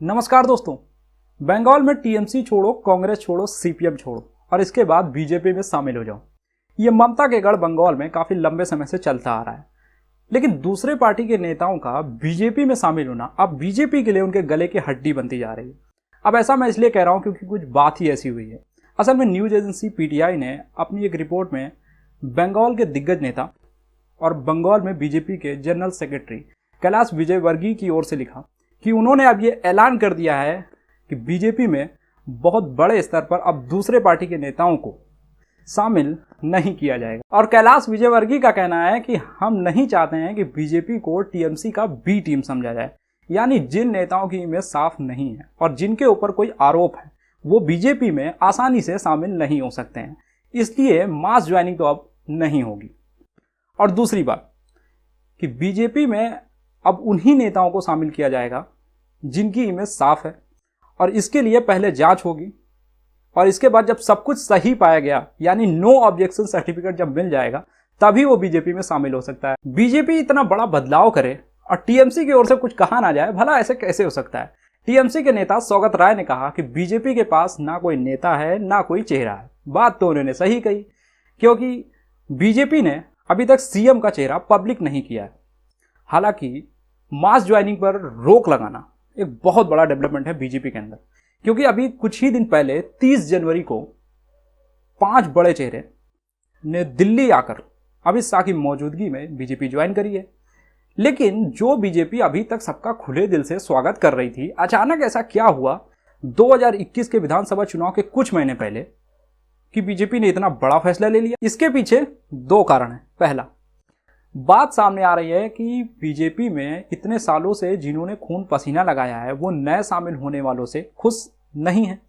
नमस्कार दोस्तों। बंगाल में टीएमसी छोड़ो, कांग्रेस छोड़ो, सीपीएम छोड़ो और इसके बाद बीजेपी में शामिल हो जाओ। ये ममता के गढ़ बंगाल में काफी लंबे समय से चलता आ रहा है, लेकिन दूसरे पार्टी के नेताओं का बीजेपी में शामिल होना अब बीजेपी के लिए उनके गले की हड्डी बनती जा रही है। अब ऐसा मैं इसलिए कह रहा हूं क्योंकि कुछ बात ही ऐसी हुई है। असल में न्यूज एजेंसी पीटीआई ने अपनी एक रिपोर्ट में बंगाल के दिग्गज नेता और बंगाल में बीजेपी के जनरल सेक्रेटरी कैलाश विजयवर्गीय की ओर से लिखा कि उन्होंने अब ये ऐलान कर दिया है कि बीजेपी में बहुत बड़े स्तर पर अब दूसरे पार्टी के नेताओं को शामिल नहीं किया जाएगा। और कैलाश विजयवर्गीय का कहना है कि हम नहीं चाहते हैं कि बीजेपी को टीएमसी का बी टीम समझा जाए, यानी जिन नेताओं की इमेज साफ नहीं है और जिनके ऊपर कोई आरोप है वो बीजेपी में आसानी से शामिल नहीं हो सकते हैं, इसलिए मास ज्वाइनिंग तो अब नहीं होगी। और दूसरी बात कि बीजेपी में अब उन्हीं नेताओं को शामिल किया जाएगा जिनकी इमेज साफ है, और इसके लिए पहले जांच होगी और इसके बाद जब सब कुछ सही पाया गया यानी नो ऑब्जेक्शन सर्टिफिकेट जब मिल जाएगा तभी वो बीजेपी में शामिल हो सकता है। बीजेपी इतना बड़ा बदलाव करे और टीएमसी की ओर से कुछ कहा ना जाए, भला ऐसे कैसे हो सकता है। टीएमसी के नेता सौगत राय ने कहा कि बीजेपी के पास ना कोई नेता है ना कोई चेहरा है। बात तो उन्होंने सही कही, क्योंकि बीजेपी ने अभी तक सीएम का चेहरा पब्लिक नहीं किया है। हालांकि मास ज्वाइनिंग पर रोक लगाना एक बहुत बड़ा डेवलपमेंट है बीजेपी के अंदर, क्योंकि अभी कुछ ही दिन पहले 30 जनवरी को 5 बड़े चेहरे ने दिल्ली आकर अमित शाह की मौजूदगी में बीजेपी ज्वाइन करी है। लेकिन जो बीजेपी अभी तक सबका खुले दिल से स्वागत कर रही थी, अचानक ऐसा क्या हुआ 2021 के विधानसभा चुनाव के कुछ महीने पहले कि बीजेपी ने इतना बड़ा फैसला ले लिया? इसके पीछे 2 कारण है। पहला, बात सामने आ रही है कि बीजेपी में इतने सालों से जिन्होंने खून पसीना लगाया है वो नए शामिल होने वालों से खुश नहीं है,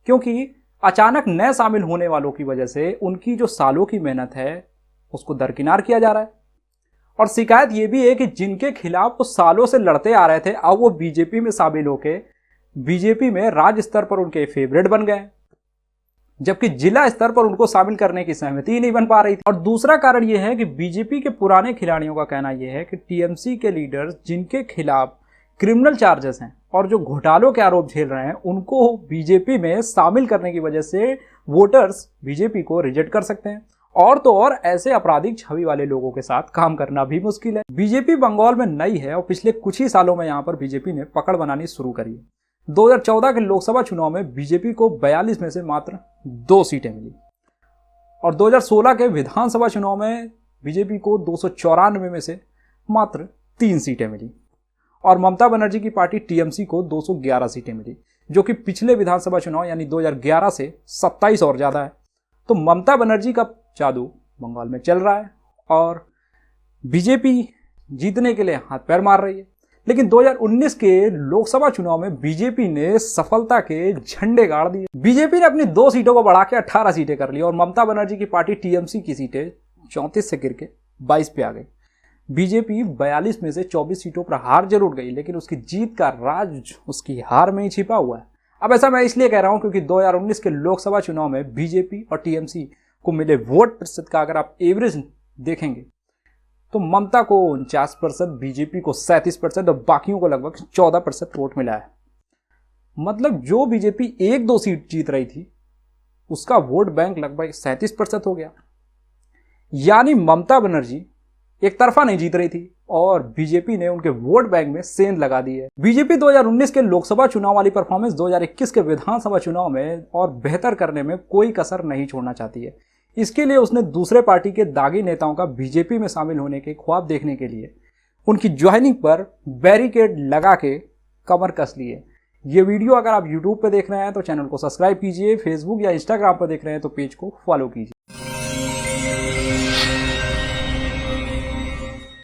क्योंकि अचानक नए शामिल होने वालों की वजह से उनकी जो सालों की मेहनत है उसको दरकिनार किया जा रहा है। और शिकायत ये भी है कि जिनके खिलाफ वो सालों से लड़ते आ रहे थे अब वो बीजेपी में शामिल होकर बीजेपी में राज्य स्तर पर उनके फेवरेट बन गए, जबकि जिला स्तर पर उनको शामिल करने की सहमति ही नहीं बन पा रही थी। और दूसरा कारण यह है कि बीजेपी के पुराने खिलाड़ियों का कहना यह है कि टीएमसी के लीडर्स जिनके खिलाफ क्रिमिनल चार्जेस हैं और जो घोटालों के आरोप झेल रहे हैं उनको बीजेपी में शामिल करने की वजह से वोटर्स बीजेपी को रिजेक्ट कर सकते हैं। और तो और ऐसे आपराधिक छवि वाले लोगों के साथ काम करना भी मुश्किल है। बीजेपी बंगाल में नई है और पिछले कुछ ही सालों में यहाँ पर बीजेपी ने पकड़ बनानी शुरू करी है। 2014 के लोकसभा चुनाव में बीजेपी को 42 में से मात्र 2 सीटें मिली और 2016 के विधानसभा चुनाव में बीजेपी को 294 में से मात्र 3 सीटें मिली और ममता बनर्जी की पार्टी टीएमसी को 211 सीटें मिली, जो कि पिछले विधानसभा चुनाव यानी 2011 से 27 और ज्यादा है। तो ममता बनर्जी का जादू बंगाल में चल रहा है और बीजेपी जीतने के लिए हाथ पैर मार रही है। लेकिन 2019 के लोकसभा चुनाव में बीजेपी ने सफलता के झंडे गाड़ दिए। बीजेपी ने अपनी 2 सीटों को बढ़ा के 18 सीटें कर ली और ममता बनर्जी की पार्टी टीएमसी की सीटें 34 से गिर के 22 पे आ गई। बीजेपी 42 में से 24 सीटों पर हार जरूर गई, लेकिन उसकी जीत का राज उसकी हार में ही छिपा हुआ है। अब ऐसा मैं इसलिए कह रहा हूं क्योंकि 2019 के लोकसभा चुनाव में बीजेपी और टीएमसी को मिले वोट प्रतिशत का अगर आप एवरेज देखेंगे तो ममता को 49%, बीजेपी को 37% और बाकियों को लगभग 14% वोट मिला है। मतलब जो बीजेपी 1-2 सीट जीत रही थी उसका वोट बैंक लगभग 37% हो गया। यानी ममता बनर्जी एक तरफा नहीं जीत रही थी और बीजेपी ने उनके वोट बैंक में सेंध लगा दी है। बीजेपी 2019 के लोकसभा चुनाव वाली परफॉर्मेंस 2021 के विधानसभा चुनाव में और बेहतर करने में कोई कसर नहीं छोड़ना चाहती है। इसके लिए उसने दूसरे पार्टी के दागी नेताओं का बीजेपी में शामिल होने के ख्वाब देखने के लिए उनकी ज्वाइनिंग पर बैरिकेड लगा के कमर कस ली है। ये वीडियो अगर आप यूट्यूब पे देख रहे हैं तो चैनल को सब्सक्राइब कीजिए, फेसबुक या इंस्टाग्राम पर देख रहे हैं तो पेज को फॉलो कीजिए।